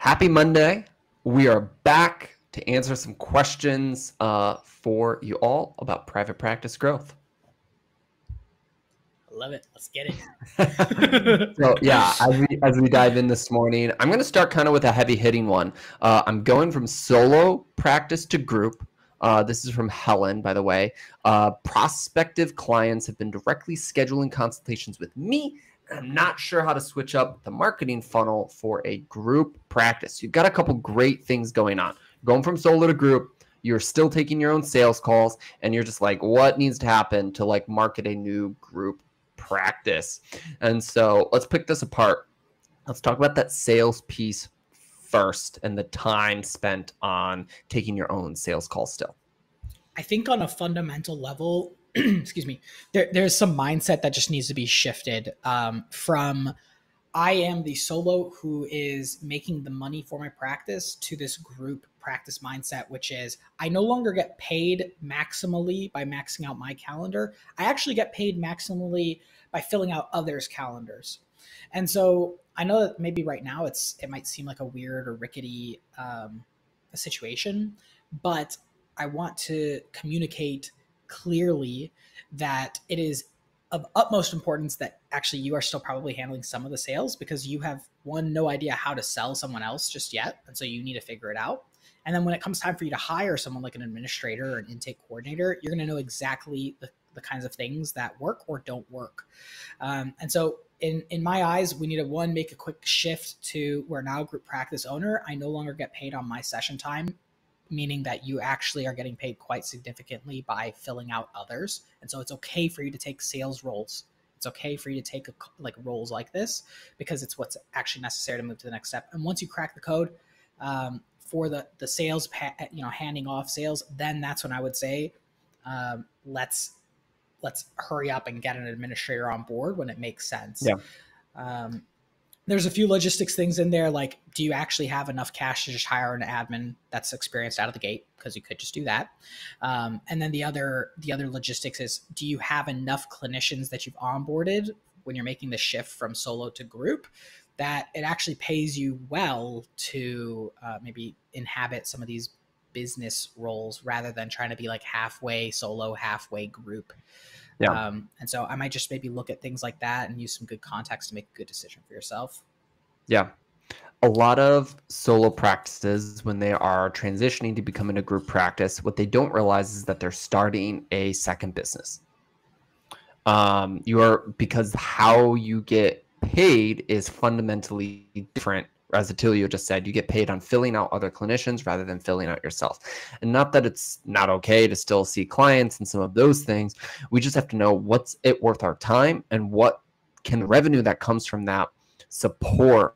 Happy Monday. We are back to answer some questions for you all about private practice growth. I love it. Let's get it. So yeah, as we dive in this morning, I'm going to start kind of with a heavy hitting one. I'm going from solo practice to group. This is from Helen, by the way. Prospective clients have been directly scheduling consultations with me. I'm not sure how to switch up the marketing funnel for a group practice. You've got a couple great things going on. Going from solo to group, you're still taking your own sales calls, and you're just like, what needs to happen to like market a new group practice? And so let's pick this apart. Let's talk about that sales piece first and the time spent on taking your own sales calls still. I think on a fundamental level, excuse me, there's some mindset that just needs to be shifted from I am the solo who is making the money for my practice to this group practice mindset, which is I no longer get paid maximally by maxing out my calendar. I actually get paid maximally by filling out others' calendars. And so I know that maybe right now it might seem like a weird or rickety situation, but I want to communicate clearly that it is of utmost importance that actually you are still probably handling some of the sales because you have no idea how to sell someone else just yet. And so you need to figure it out. And then when it comes time for you to hire someone like an administrator or an intake coordinator, you're going to know exactly the kinds of things that work or don't work. And so in my eyes, we need to make a quick shift to where now group practice owner, I no longer get paid on my session time, meaning that you actually are getting paid quite significantly by filling out others. And so it's okay for you to take sales roles. It's okay for you to take roles like this because it's what's actually necessary to move to the next step. And once you crack the code for the sales, handing off sales, then that's when I would say, let's hurry up and get an administrator on board when it makes sense. Yeah. There's a few logistics things in there, like do you actually have enough cash to just hire an admin that's experienced out of the gate? Because you could just do that. And then the other logistics is, do you have enough clinicians that you've onboarded when you're making the shift from solo to group that it actually pays you well to maybe inhabit some of these business roles rather than trying to be like halfway solo, halfway group. Yeah. And so I might just maybe look at things like that and use some good context to make a good decision for yourself. Yeah. A lot of solo practices, when they are transitioning to becoming a group practice, what they don't realize is that they're starting a second business. Because how you get paid is fundamentally different. As Attilio just said, you get paid on filling out other clinicians rather than filling out yourself. And not that it's not okay to still see clients and some of those things. We just have to know what's it worth our time and what can the revenue that comes from that support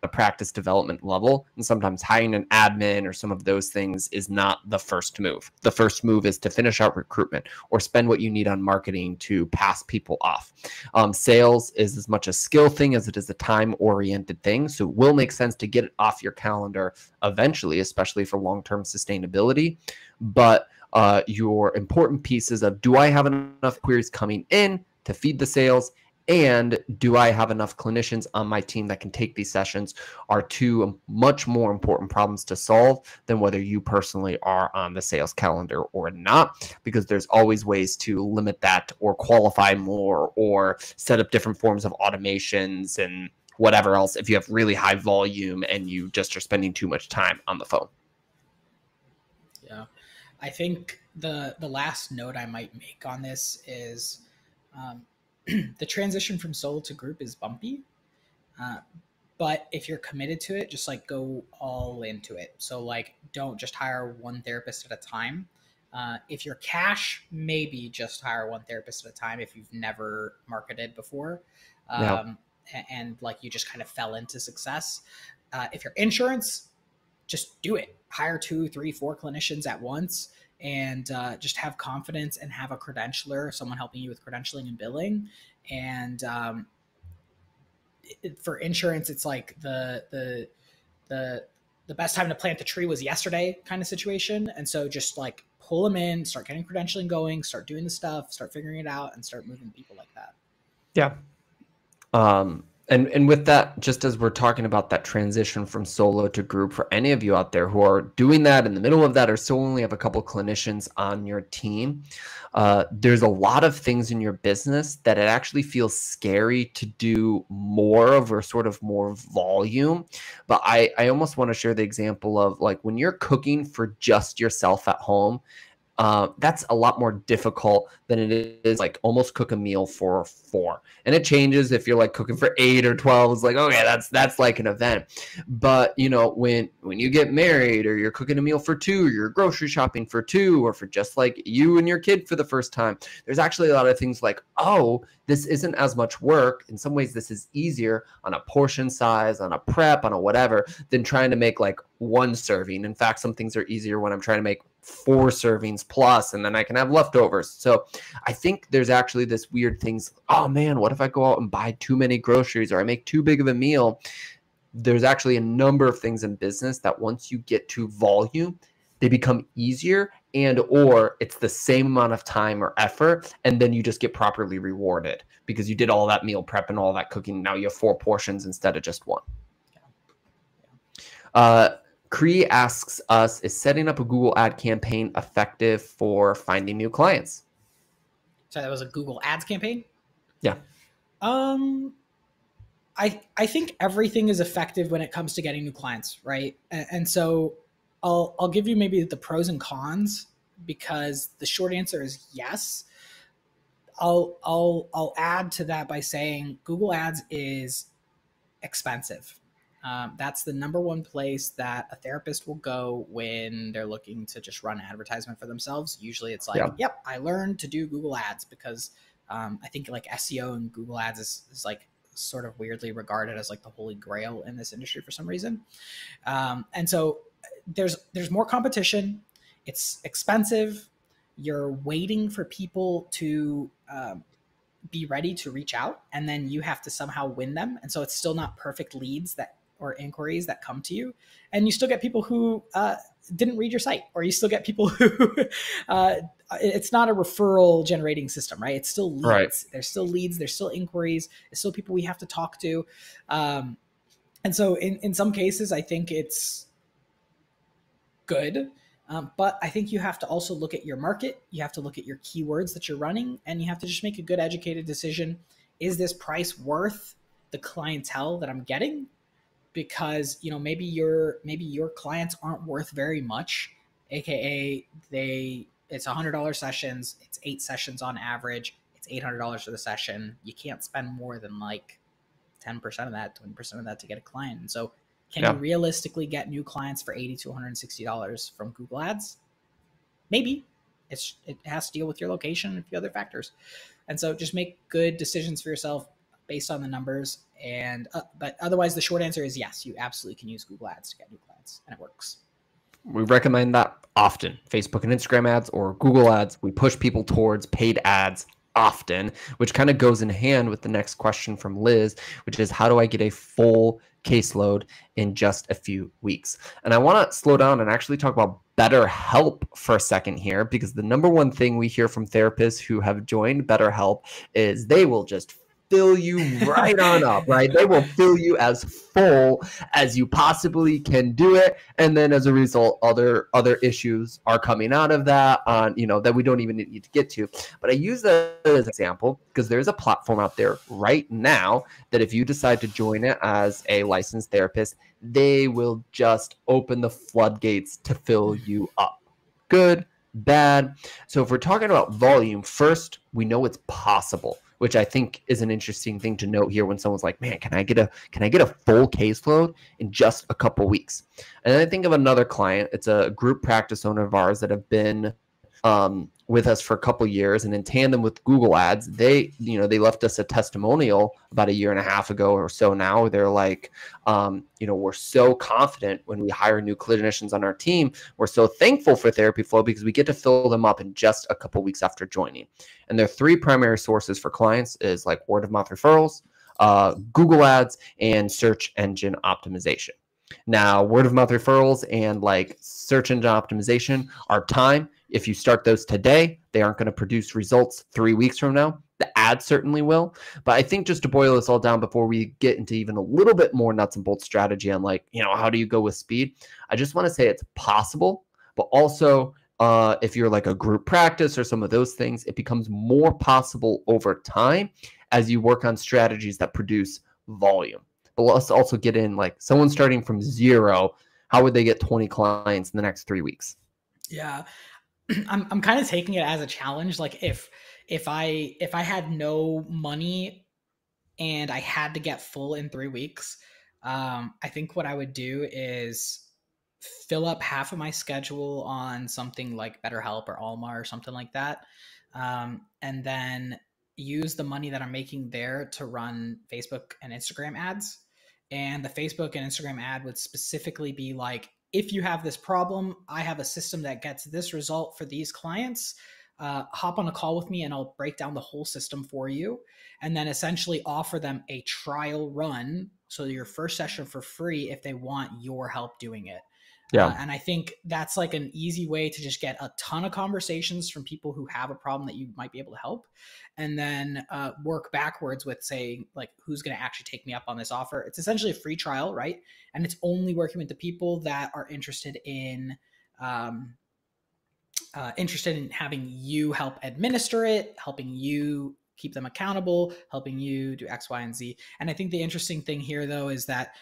a practice development level. And sometimes hiring an admin or some of those things is not the first move. The first move is to finish out recruitment or spend what you need on marketing to pass people off. Sales is as much a skill thing as it is a time-oriented thing. So it will make sense to get it off your calendar eventually, especially for long-term sustainability. But your important pieces of, do I have enough queries coming in to feed the sales? And do I have enough clinicians on my team that can take these sessions are two much more important problems to solve than whether you personally are on the sales calendar or not, because there's always ways to limit that or qualify more or set up different forms of automations and whatever else if you have really high volume and you just are spending too much time on the phone. Yeah. I think the last note I might make on this is the transition from solo to group is bumpy, but if you're committed to it, just like go all into it. So like, don't just hire one therapist at a time. If you're cash, maybe just hire one therapist at a time if you've never marketed before, and like you just kind of fell into success. If you're insurance, just do it. Hire 2, 3, 4 clinicians at once. And just have confidence and have a credentialer, someone helping you with credentialing and billing. And for insurance, it's like the best time to plant the tree was yesterday kind of situation. And so just like pull them in, start getting credentialing going, start doing the stuff, start figuring it out, and start moving people like that. Yeah. And with that, just as we're talking about that transition from solo to group, for any of you out there who are doing that in the middle of that, or still only have a couple clinicians on your team, there's a lot of things in your business that it actually feels scary to do more of, or sort of more volume. But I almost want to share the example of, like, when you're cooking for just yourself at home, that's a lot more difficult than it is like almost cook a meal for 4. And it changes if you're like cooking for 8 or 12. It's like, okay, that's like an event. But you know, when you get married, or you're cooking a meal for 2, or you're grocery shopping for 2, or for just like you and your kid for the first time, there's actually a lot of things like, oh, this isn't as much work. In some ways, this is easier on a portion size, on a prep, on a whatever, than trying to make like 1 serving. In fact, some things are easier when I'm trying to make 4 servings plus, and then I can have leftovers. So I think there's actually this weird things. Oh man, what if I go out and buy too many groceries, or I make too big of a meal? There's actually a number of things in business that once you get to volume, they become easier, and or it's the same amount of time or effort, and then you just get properly rewarded because you did all that meal prep and all that cooking. Now you have 4 portions instead of just 1. Cree asks us, is setting up a Google ad campaign effective for finding new clients? So that was a Google Ads campaign? Yeah. I think everything is effective when it comes to getting new clients, right? And so I'll give you maybe the pros and cons, because the short answer is yes. I'll add to that by saying Google Ads is expensive. That's the number one place that a therapist will go when they're looking to just run advertisement for themselves. Usually it's like, yep, I learned to do Google Ads, because I think like SEO and Google Ads is like sort of weirdly regarded as like the holy grail in this industry for some reason. And so there's more competition. It's expensive. You're waiting for people to be ready to reach out, and then you have to somehow win them. And so it's still not perfect leads or inquiries that come to you, and you still get people who didn't read your site, or you still get people who it's not a referral generating system, right? It's still leads. Right. There's still leads. There's still inquiries. There's still people we have to talk to. And so in some cases, I think it's good. But I think you have to also look at your market. You have to look at your keywords that you're running, and you have to just make a good educated decision. Is this price worth the clientele that I'm getting? Because, you know, maybe your clients aren't worth very much, aka it's $100 sessions, it's 8 sessions on average, it's $800 for the session. You can't spend more than like 10% of that, 20% of that to get a client. And so can you realistically get new clients for $80 to $160 from Google Ads? Maybe. It has to deal with your location and a few other factors. And so just make good decisions for yourself based on the numbers. And but otherwise, the short answer is yes, you absolutely can use Google Ads to get new clients, and it works. We recommend that often. Facebook and Instagram ads or Google Ads. We push people towards paid ads often, which kind of goes in hand with the next question from Liz, which is, how do I get a full caseload in just a few weeks? And I want to slow down and actually talk about BetterHelp for a second here, because the number one thing we hear from therapists who have joined BetterHelp is they will just fill you right on up, right? They will fill you as full as you possibly can do it. And then as a result, other issues are coming out of that that we don't even need to get to. But I use that as an example because there's a platform out there right now that if you decide to join it as a licensed therapist, they will just open the floodgates to fill you up. Good, bad. So if we're talking about volume, first, we know it's possible, which I think is an interesting thing to note here when someone's like, man, can I get a full caseload in just a couple weeks? And then I think of another client. It's a group practice owner of ours that have been with us for a couple years, and in tandem with Google Ads, they left us a testimonial about 1.5 years ago or so now. They're like, we're so confident when we hire new clinicians on our team. We're so thankful for Therapy Flow because we get to fill them up in just a couple weeks after joining. And their 3 primary sources for clients is like word of mouth referrals, Google Ads, and search engine optimization. Now, word of mouth referrals and like search engine optimization are time. If you start those today, they aren't going to produce results 3 weeks from now. The ad certainly will. But I think just to boil this all down before we get into even a little bit more nuts and bolts strategy on like, how do you go with speed? I just want to say it's possible, but also if you're like a group practice or some of those things, it becomes more possible over time as you work on strategies that produce volume. But let's also get in like someone starting from zero, how would they get 20 clients in the next 3 weeks? Yeah. I'm kind of taking it as a challenge. Like if I had no money and I had to get full in 3 weeks, I think what I would do is fill up half of my schedule on something like BetterHelp or Alma or something like that, and then use the money that I'm making there to run Facebook and Instagram ads. And the Facebook and Instagram ad would specifically be like, if you have this problem, I have a system that gets this result for these clients. Hop on a call with me and I'll break down the whole system for you. And then essentially offer them a trial run. So your first session for free if they want your help doing it. Yeah. And I think that's like an easy way to just get a ton of conversations from people who have a problem that you might be able to help. And then work backwards with saying like, who's going to actually take me up on this offer? It's essentially a free trial, right? And it's only working with the people that are interested in having you help administer it, helping you keep them accountable, helping you do X, Y, and Z. And I think the interesting thing here, though, is that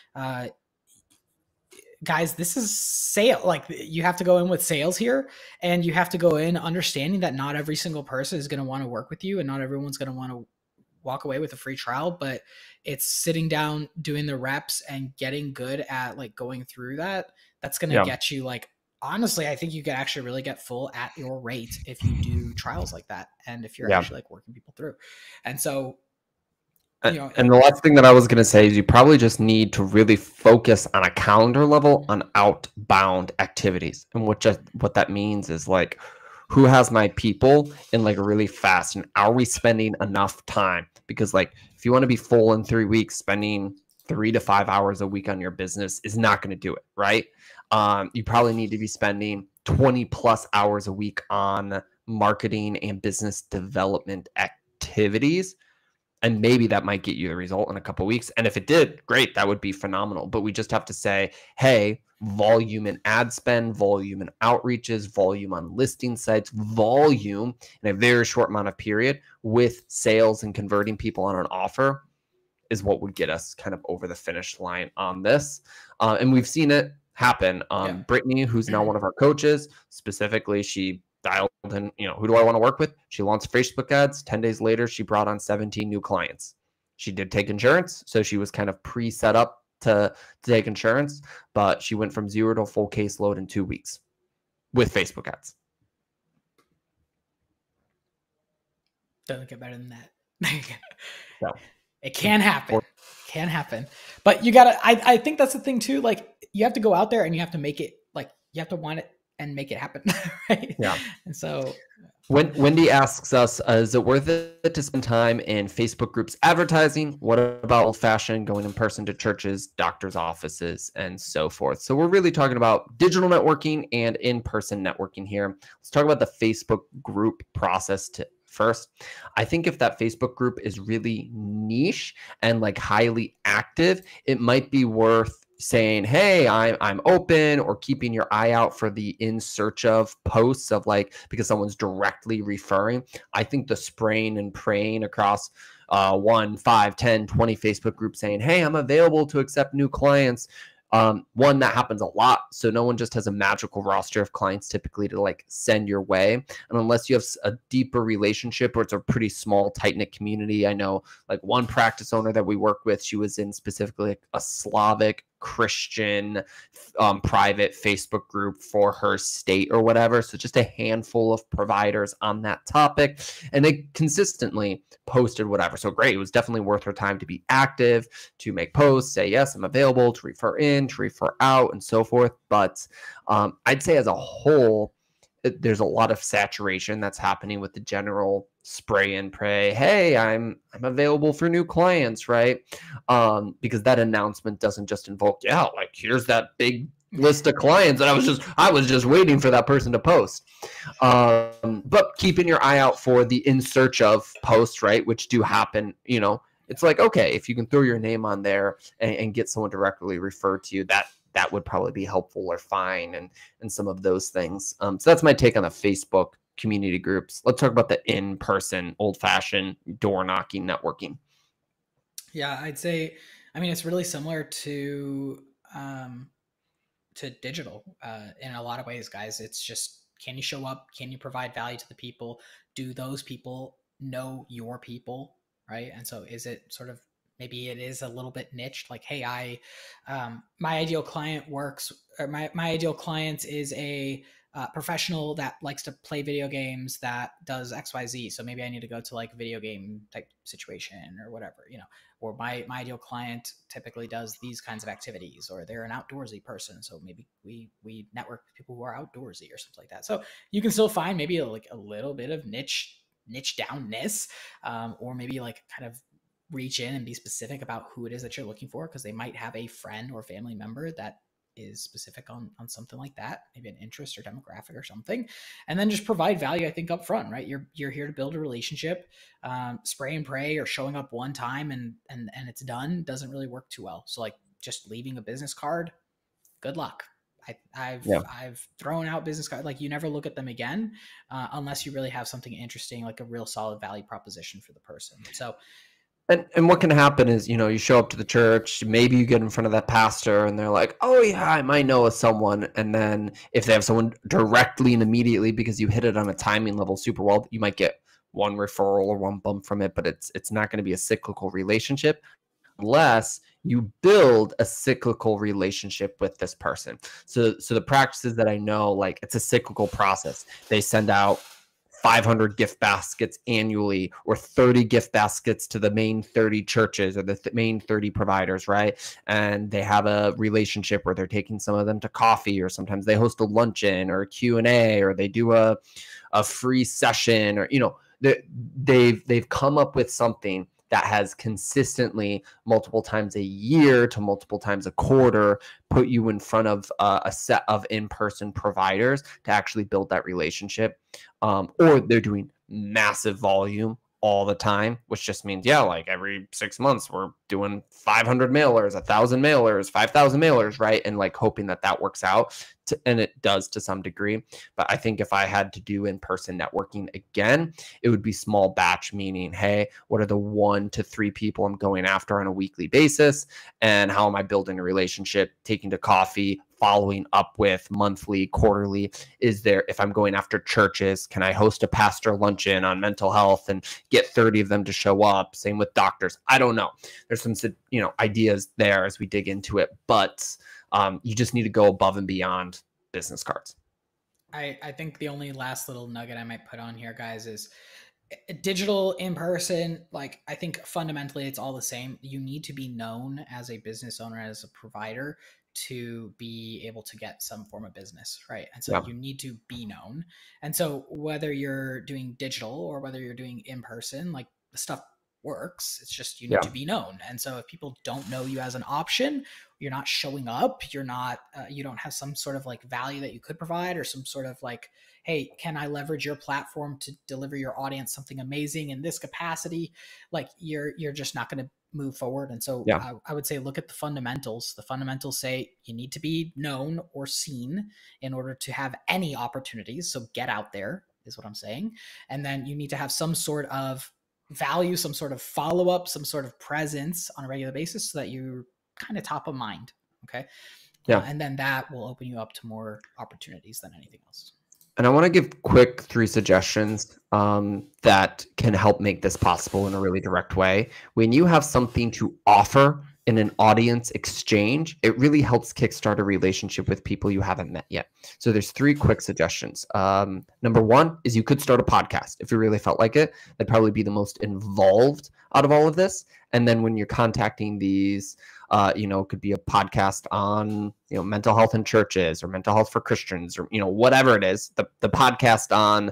guys, this is sale. Like you have to go in with sales here, and you have to go in understanding that not every single person is going to want to work with you, and not everyone's going to want to walk away with a free trial. But it's sitting down, doing the reps, and getting good at like going through that. That's going to get you like. Honestly, I think you could actually really get full at your rate if you do trials like that, and if you're actually like working people through. And so. And the last thing that I was going to say is you probably just need to really focus on a calendar level on outbound activities. And what that means is like, who has my people in like really fast, and are we spending enough time? Because like, if you want to be full in 3 weeks, spending 3 to 5 hours a week on your business is not going to do it, right? You probably need to be spending 20 plus hours a week on marketing and business development activities. And maybe that might get you the result in a couple of weeks. And if it did, great, that would be phenomenal. But we just have to say, hey, volume in ad spend, volume in outreaches, volume on listing sites, volume in a very short amount of period with sales and converting people on an offer is what would get us kind of over the finish line on this. And we've seen it happen. Brittany, who's now one of our coaches, specifically, she dialed in, who do I want to work with? She launched Facebook ads. 10 days later, she brought on 17 new clients. She did take insurance, so she was kind of pre-set up to take insurance, but she went from 0 to full caseload in 2 weeks with Facebook ads. Doesn't get better than that. No. It can happen. Can happen. But you gotta, I think that's the thing too. Like you have to go out there and you have to make it, like you have to want it and make it happen. Right. Yeah. And so Wendy asks us, is it worth it to spend time in Facebook groups advertising? What about old-fashioned going in person to churches, doctors' offices, and so forth? So we're really talking about digital networking and in-person networking here. Let's talk about the Facebook group process first. I think if that Facebook group is really niche and like highly active, it might be worth saying, hey, I'm open, or keeping your eye out for the in search of posts of like, because someone's directly referring. I think the spraying and praying across 1, 5, 10, 20 Facebook groups saying, hey, I'm available to accept new clients. One, that happens a lot. So no one just has a magical roster of clients typically to like send your way. And unless you have a deeper relationship, or it's a pretty small, tight-knit community. I know like one practice owner that we work with, she was in specifically like a Slavic Christian private Facebook group for her state or whatever. So just a handful of providers on that topic, and they consistently posted whatever. So great. It was definitely worth her time to be active, to make posts, say, yes, I'm available, to refer in, to refer out, and so forth. But I'd say as a whole, there's a lot of saturation that's happening with the general spray and pray. Hey, I'm available for new clients, right? Because that announcement doesn't just invoke, yeah, like here's that big list of clients, and I was just waiting for that person to post. But keeping your eye out for the in search of posts, right, which do happen. It's like, okay, if you can throw your name on there and get someone directly referred to you, that would probably be helpful or fine, and some of those things. So that's my take on the Facebook community groups. Let's talk about the in-person, old-fashioned door knocking networking. Yeah, I'd say, I mean, it's really similar to digital in a lot of ways, guys. It's just, can you show up? Can you provide value to the people? Do those people know your people, right? And so is it sort of, maybe it is a little bit niched, like, hey, my ideal client works, or my ideal client is a professional that likes to play video games, that does XYZ. So maybe I need to go to like a video game type situation or whatever, or my ideal client typically does these kinds of activities, or they're an outdoorsy person. So maybe we network with people who are outdoorsy or something like that. So you can still find maybe like a little bit of niche downness, or maybe like kind of reach in and be specific about who it is that you're looking for, because they might have a friend or family member that is specific on something like that, maybe an interest or demographic or something, and then just provide value. I think up front, right? You're here to build a relationship. Spray and pray or showing up one time and it's done doesn't really work too well. So like just leaving a business card, good luck. I've thrown out business cards, like you never look at them again unless you really have something interesting, like a real solid value proposition for the person. So And what can happen is, you show up to the church, maybe you get in front of that pastor and they're like, oh yeah, I might know of someone. And then if they have someone directly and immediately, because you hit it on a timing level super well, you might get one referral or one bump from it, but it's not going to be a cyclical relationship unless you build a cyclical relationship with this person. So the practices that I know, like, it's a cyclical process. They send out 500 gift baskets annually, or 30 gift baskets to the main 30 churches or the main 30 providers, right? And they have a relationship where they're taking some of them to coffee, or sometimes they host a luncheon or a Q&A, or they do a free session, or they've come up with something that has consistently, multiple times a year to multiple times a quarter, put you in front of a set of in-person providers to actually build that relationship. Or they're doing massive volume all the time, which just means, like every 6 months we're doing 500 mailers, 1,000 mailers, 5,000 mailers, right? And like hoping that works out, and it does to some degree. But I think if I had to do in-person networking again, it would be small batch, meaning, hey, what are the 1 to 3 people I'm going after on a weekly basis? And how am I building a relationship, taking to coffee, following up with monthly, quarterly? Is there, if I'm going after churches, can I host a pastor luncheon on mental health and get 30 of them to show up? Same with doctors. I don't know. There's some, ideas there as we dig into it, but you just need to go above and beyond business cards. I think the only last little nugget I might put on here, guys, is digital, in person. Like, I think fundamentally it's all the same. You need to be known as a business owner, as a provider, to be able to get some form of business, right? And so you need to be known. And so whether you're doing digital or whether you're doing in person, like, the stuff works. It's just you need to be known. And so if people don't know you as an option, you're not showing up, you're not, you don't have some sort of like value that you could provide, or some sort of like, hey, can I leverage your platform to deliver your audience something amazing in this capacity? Like, you're just not going to move forward. And so I would say, look at the fundamentals. The fundamentals say you need to be known or seen in order to have any opportunities. So get out there is what I'm saying. And then you need to have some sort of value, some sort of follow-up, some sort of presence on a regular basis, so that you're kind of top of mind. Okay. And then that will open you up to more opportunities than anything else. And I want to give quick 3 suggestions that can help make this possible in a really direct way. When you have something to offer in an audience exchange, it really helps kickstart a relationship with people you haven't met yet. So there's 3 quick suggestions. Number 1 is you could start a podcast if you really felt like it. That'd probably be the most involved out of all of this. And then when you're contacting these, it could be a podcast on, mental health in churches, or mental health for Christians, or, whatever it is, the podcast on,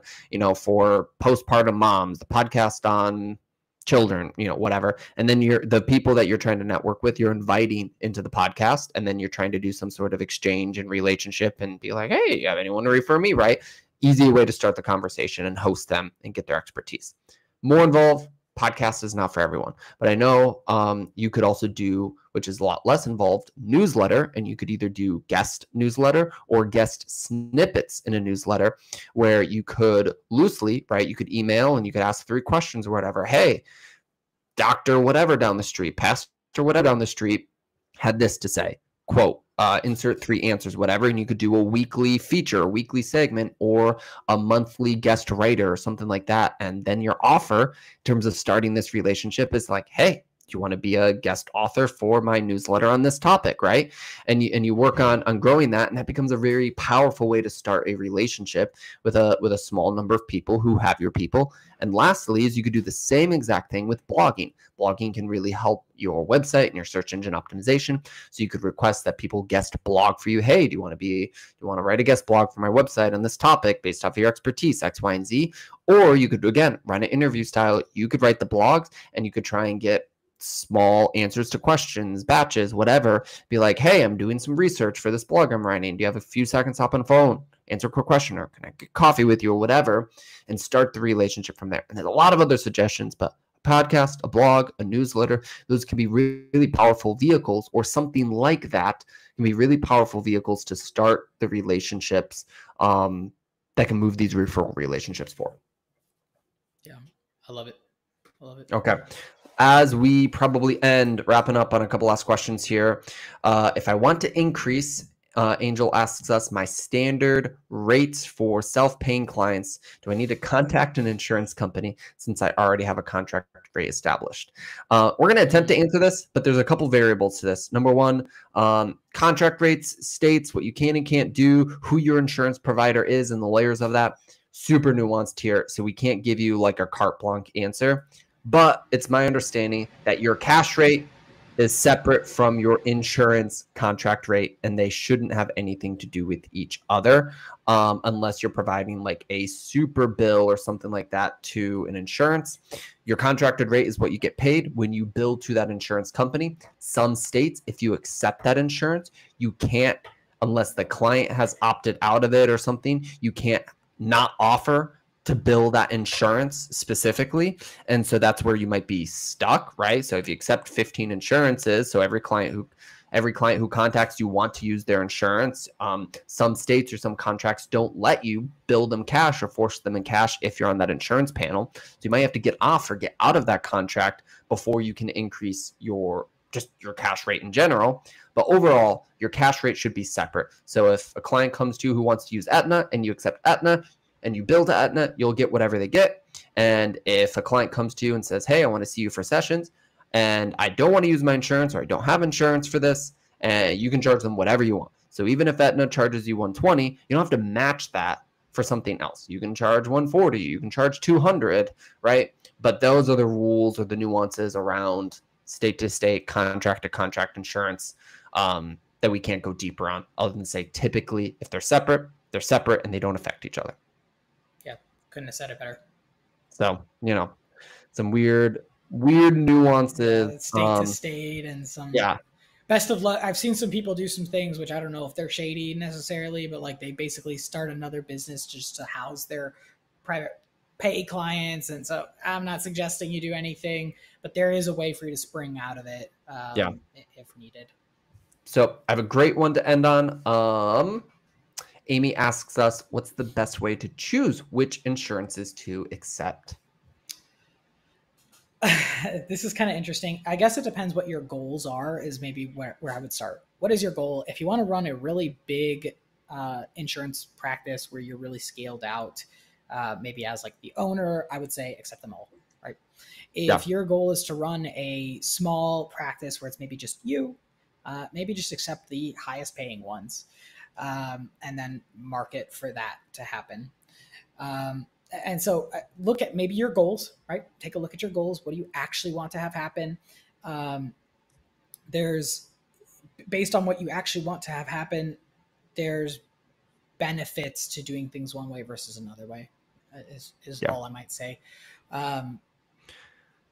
for postpartum moms, the podcast on children, whatever. And then the people that you're trying to network with, you're inviting into the podcast, and then you're trying to do some sort of exchange and relationship and be like, hey, you have anyone to refer me, right? Easy way to start the conversation and host them and get their expertise. More involved, podcast is not for everyone. But I know you could also do, which is a lot less involved, newsletter. And you could either do guest newsletter or guest snippets in a newsletter where you could loosely, right? You could email and you could ask 3 questions or whatever. Hey, Dr. whatever down the street, Pastor whatever down the street had this to say, quote, insert 3 answers, whatever. And you could do a weekly feature, a weekly segment, or a monthly guest writer or something like that. And then your offer in terms of starting this relationship is like, hey, do you want to be a guest author for my newsletter on this topic, right? And you work on growing that, and that becomes a very powerful way to start a relationship with a small number of people who have your people. And lastly is you could do the same exact thing with blogging. Blogging can really help your website and your search engine optimization. So you could request that people guest blog for you. Hey, do you want to write a guest blog for my website on this topic based off of your expertise, X, Y, and Z? Or you could, again, run an interview style. You could write the blogs and you could try and get small answers to questions, batches, whatever. Be like, hey, I'm doing some research for this blog I'm writing. Do you have a few seconds to hop on the phone, answer a quick question, or can I get coffee with you or whatever, and start the relationship from there? And there's a lot of other suggestions, but a podcast, a blog, a newsletter, those can be really powerful vehicles, or something like that can be really powerful vehicles to start the relationships that can move these referral relationships forward. Yeah, I love it. Okay. As we probably wrapping up on a couple last questions here. If I want to increase, Angel asks us, my standard rates for self-paying clients, do I need to contact an insurance company since I already have a contract rate established? We're going to attempt to answer this, but there's a couple variables to this. Number one, contract rates states what you can and can't do, who your insurance provider is, and the layers of that. Super nuanced here, so we can't give you like a carte blanche answer. But it's my understanding that your cash rate is separate from your insurance contract rate, and they shouldn't have anything to do with each other unless you're providing like a super bill or something like that to an insurance. Your contracted rate is what you get paid when you bill to that insurance company. Some states, if you accept that insurance, you can't, unless the client has opted out of it or something, you can't not offer to bill that insurance specifically. And so that's where you might be stuck, right? So if you accept 15 insurances, so every client who contacts you want to use their insurance, some states or some contracts don't let you bill them cash or force them in cash if you're on that insurance panel. So you might have to get off or get out of that contract before you can increase your cash rate in general. But overall, your cash rate should be separate. So if a client comes to you who wants to use Aetna and you accept Aetna, and you bill to Aetna, you'll get whatever they get. And if a client comes to you and says, hey, I want to see you for sessions, and I don't want to use my insurance, or I don't have insurance for this, and you can charge them whatever you want. So even if Aetna charges you $120, you don't have to match that for something else. You can charge $140, you can charge $200, right? But those are the rules or the nuances around state to state, contract to contract insurance that we can't go deeper on, other than say typically if they're separate and they don't affect each other. Couldn't have said it better. So, some weird nuances. State to state and some. Yeah. Best of luck. I've seen some people do some things, which I don't know if they're shady necessarily, but like they basically start another business just to house their private pay clients. And so I'm not suggesting you do anything, but there is a way for you to spring out of it if needed. So I have a great one to end on. Amy asks us, what's the best way to choose which insurances to accept? This is kind of interesting. I guess it depends what your goals are, is maybe where I would start. What is your goal? If you want to run a really big insurance practice where you're really scaled out, maybe as like the owner, I would say accept them all, right? If your goal is to run a small practice where it's maybe just you, maybe just accept the highest paying ones. And then market for that to happen. And so look at maybe your goals, right? Take a look at your goals. What do you actually want to have happen? There's, based on what you actually want to have happen, there's benefits to doing things one way versus another way, is all I might say.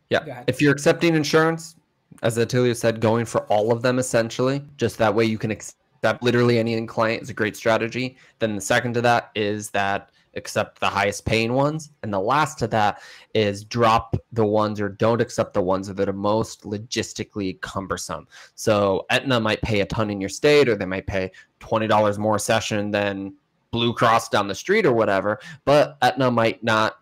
Yeah. Go ahead. If you're accepting insurance, as Attilio said, going for all of them essentially, just that way you can accept literally any client is a great strategy. Then the second to that is that accept the highest paying ones. And the last to that is drop the ones or don't accept the ones that are most logistically cumbersome. So Aetna might pay a ton in your state, or they might pay $20 more a session than Blue Cross down the street or whatever, but Aetna might not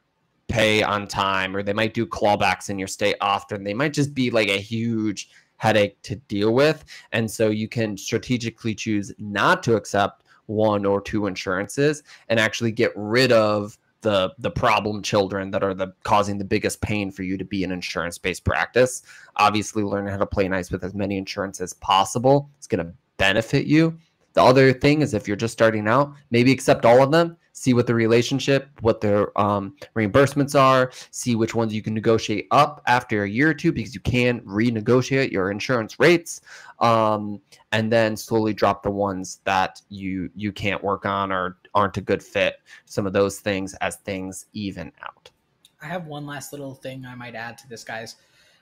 pay on time, or they might do clawbacks in your state often. They might just be like a huge headache to deal with. And so you can strategically choose not to accept one or two insurances and actually get rid of the problem children that are causing the biggest pain for you to be an insurance-based practice. Obviously, learning how to play nice with as many insurances as possible is going to benefit you. The other thing is, if you're just starting out, maybe accept all of them, see what the relationship, what their reimbursements are, see which ones you can negotiate up after a year or two, because you can renegotiate your insurance rates, and then slowly drop the ones that you can't work on or aren't a good fit. Some of those things as things even out. I have one last little thing I might add to this, guys.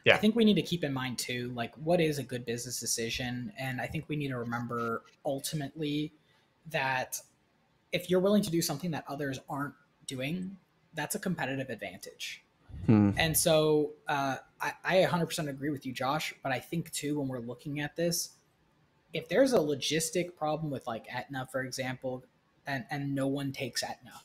Yeah. I think we need to keep in mind too, like, what is a good business decision? And I think we need to remember ultimately that if you're willing to do something that others aren't doing, that's a competitive advantage. And so I 100% agree with you, Josh. But I think too, when we're looking at this, if there's a logistic problem with like Aetna, for example, and no one takes Aetna,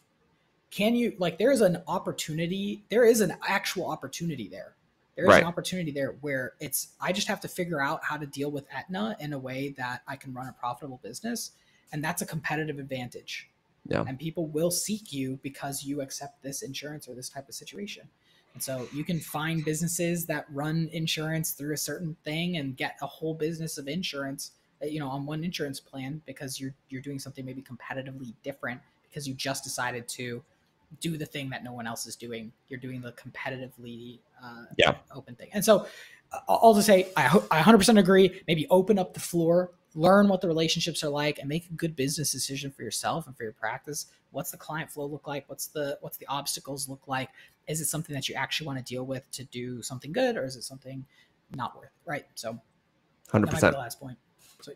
can you, like, there is an opportunity, there is an actual opportunity there. There is an opportunity there where I just have to figure out how to deal with Aetna in a way that I can run a profitable business. And that's a competitive advantage. Yeah. And people will seek you because you accept this insurance or this type of situation. And so you can find businesses that run insurance through a certain thing and get a whole business of insurance, on one insurance plan, because you're doing something maybe competitively different because you just decided to do the thing that no one else is doing. You're doing the competitively open thing. And so I'll just say, I 100% agree. Maybe open up the floor, learn what the relationships are like, and make a good business decision for yourself and for your practice. What's the client flow look like? What's the obstacles look like? Is it something that you actually want to deal with to do something good, or is it something not worth, right? So 100%. that might be the last point. So